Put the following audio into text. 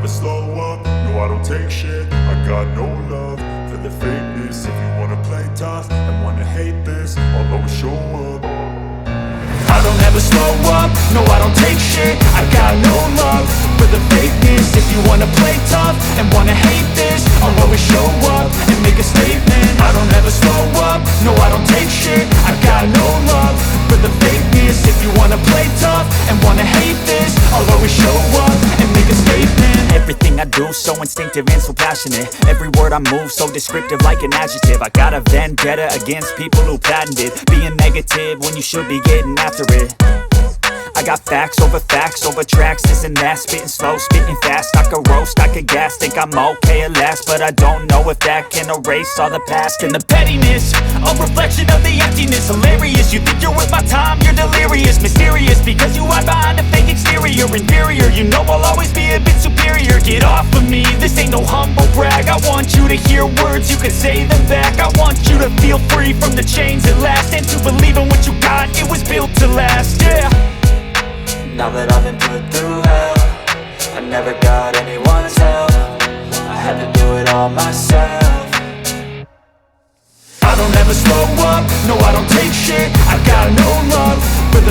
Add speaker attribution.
Speaker 1: slow up, no I don't take shit. I got no love for the fakeness. If you wanna play tough and wanna hate this, I'll always show up. I don't ever slow up, no I don't take shit. I got no love for the fakeness. If you wanna play tough and wanna hate this, I'll always show up and make a statement. I don't ever slow up, no I don't take shit. I got no love for the fakeness. If you wanna play tough and wanna hate this, I'll always show up and make a statement.
Speaker 2: Everything I do so instinctive and so passionate. Every word I move so descriptive like an adjective. I got a vendetta against people who patented being negative when you should be getting after it. I got facts over tracks, this and that. Spitting slow, spitting fast, I could roast, I could gas. Think I'm okay at last, but I don't know if that can erase all the past. And the pettiness, a reflection of the emptiness. Hilarious, you think you're worth my time, you're delirious. Mysterious, because you hide behind a fake exterior. Inferior, you know I'll always be a bit superior. Get off of me, this ain't no humble brag. I want you to hear words, you can say them back. I want you to feel free from the chains at last, and to believe in what you got, it was built to last, yeah.
Speaker 3: Now that I've been put through hell, I never got anyone's help. I had to do it all myself.
Speaker 1: I don't ever slow up, no I don't take shit. I got no love for the